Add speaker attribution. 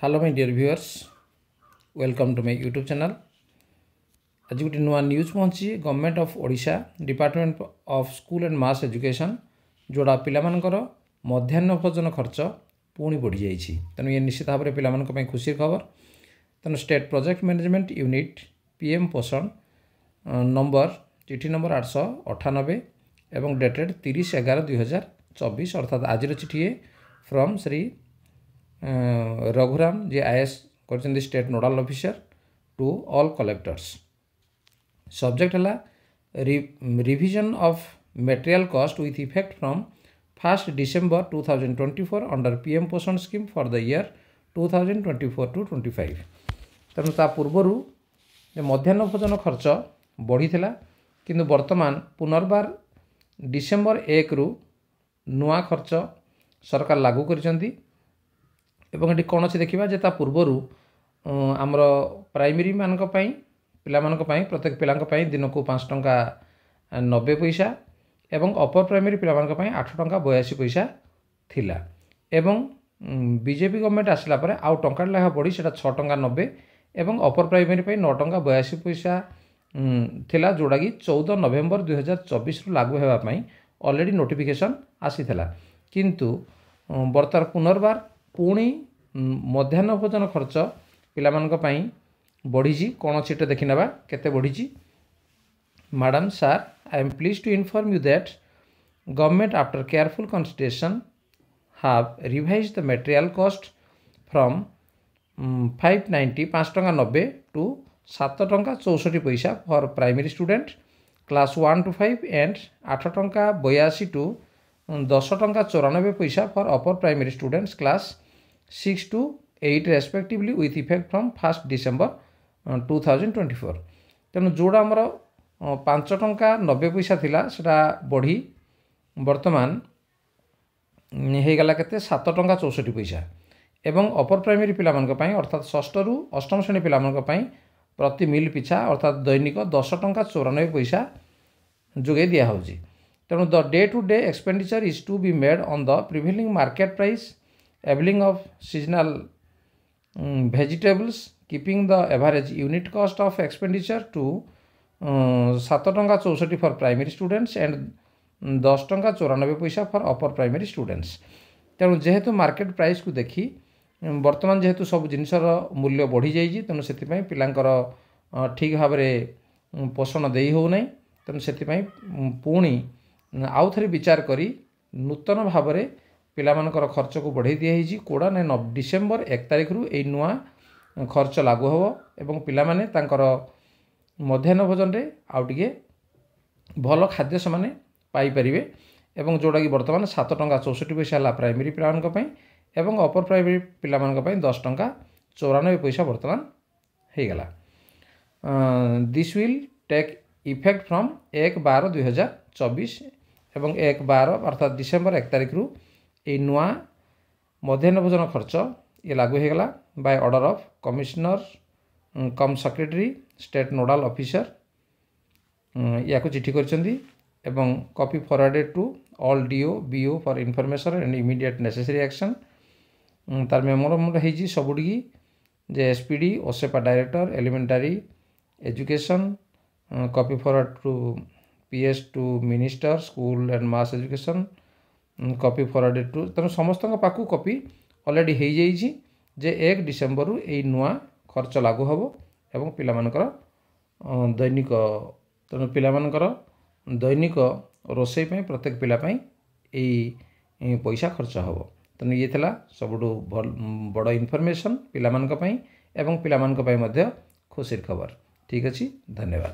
Speaker 1: Hello my dear viewers, welcome to my YouTube channel. आज गोटे नुआ न्यूज पहुँची government of Odisha department of school and mass education जोड़ा पिलामानकर मध्याह्न भोजन खर्च पुणी बढ़ी जाइए। तेणु ये निश्चित भाव में पिलामानक खुशी खबर। तेणु state project management unit PM Poshan number चिठी नंबर 898 एवं डेटेड 30/11/2024 अर्थात आज चिठी फ्रॉम श्री रघुराम जी आईएएस कर state nodal officer to all collectors. Subject है revision of material cost with effect from 1 December 2024 under PM Poshan scheme for the year 2024-25। तेणु ता पूर्वर मध्याह्न भोजन खर्च बढ़ी किंतु वर्तमान पुनर्बार डिसेम्बर 1 रु नुआ खर्च सरकार लागू करिसेंती। एवं ये कौन से देखा जे पूर्वर आमर प्राइमरी मानक पिलामानक प्रत्येक पिलांक दिन को 5 टंका 90 पैसा एवं अपर प्राइमरी पिलामानक 8 टंका 82 पैसा थिला। एवं बीजेपी गवर्नमेंट आसला परे आउ टंका लेखा बढ़ी से 6 टंका 90 एवं अपर प्राइमरी 9 टंका 82 पैसा थिला, जोड़ा कि 14 नवेम्बर 2024 रु लागू होगापाई ऑलरेडी नोटिफिकेशन आसीथिला। किंतु बर्तमान पुनर्बार पुणी मध्याह्न भोजन खर्च पिलामानक बढ़ी। कौन सीट देखी ना केते बढ़ी। Madam sir, I am please to inform you that government after careful consideration have revise the material cost from 5 टंका 90 टू 7 टंका 64 पैसा for primary student class 1 to 5 and 8 टंका 82 टू 10 टंका 94 पैसा for upper primary students class 6 to 8 respectively with effect from 1 December 2024। तेणु जोड़ा आमर 5 टंका 90 पैसा थिला सेटा बढ़ी वर्तमान होगला के 7 टंका 64 पैसा एवं अपर प्राइमरी पिलामानक अर्थात 6 रु 8 श्रेणी पिलामानक प्रति मिल पिछा अर्थात दैनिक 10 टंका 94 पैसा जोगे दिया होची। तेणु the day to day expenditure is to be made on the prevailing market price availing of seasonal vegetables keeping the average unit cost of expenditure to 7 टंका 64 फॉर प्राइमरी स्टूडेंट्स एंड 10 टंका 94 पैसा फॉर अपर प्राइमरी स्टूडेंट्स। तेणु जेहेतु market price को देखी वर्तमान जेहेतु सब जिनसर मूल्य बढ़ी जाइए तेणु से पिलांकर ठीक भाव में पोषण दे हो नहीं। तेणु से पुणी आउ थे विचार करी नूतन भाव में पिलामानकर खर्च को बढ़ाई दिखाई कोड़ा ना डिसेम्बर 1 तारिख रु ए नुआ खर्च लागू हो एवं पिलामाने तांकर मध्याह्न भोजन रे आउ टिके भल खाद्य से पाई परिवे एवं जोड़ा कि वर्तमान 7 टंका 64 पैसा है प्राइमरी पिलामानक एवं अपर प्राइमरी पिलामानक 10 टंका 94 पैसा वर्तमान होगला। This will take effect from 1/12/2024 एवं 1/12 अर्थात डिसेम्बर 1 तारिख रु ए नुआ मध्याह्न भोजन खर्च ये लागू होगला by order of commissioner cum secretary state nodal officer या चिठी करछंदी एवं copy forwarded to all DO BO for information and immediate necessary action. तार मेमोरेंडम होईजी सबुडी जे SPD OSEPA director elementary education copy forward to PS to minister school and mass education copy forwarded to. तेणु समस्त पाखु कॉपी ऑलरेडी हो जाइए जे 1 December रु ए नुआ खर्च लागू हम एवं पिलामानकर दैनिक तेणु पिलामानकर दैनिक रोषे प्रत्येक पिलापाई पैसा खर्च हम। तेणु ये थिला सबुठु बड़ इनफॉरमेशन पिलामानक एवं पिलामानक मध्य खुशी खबर। ठीक अच्छे, धन्यवाद।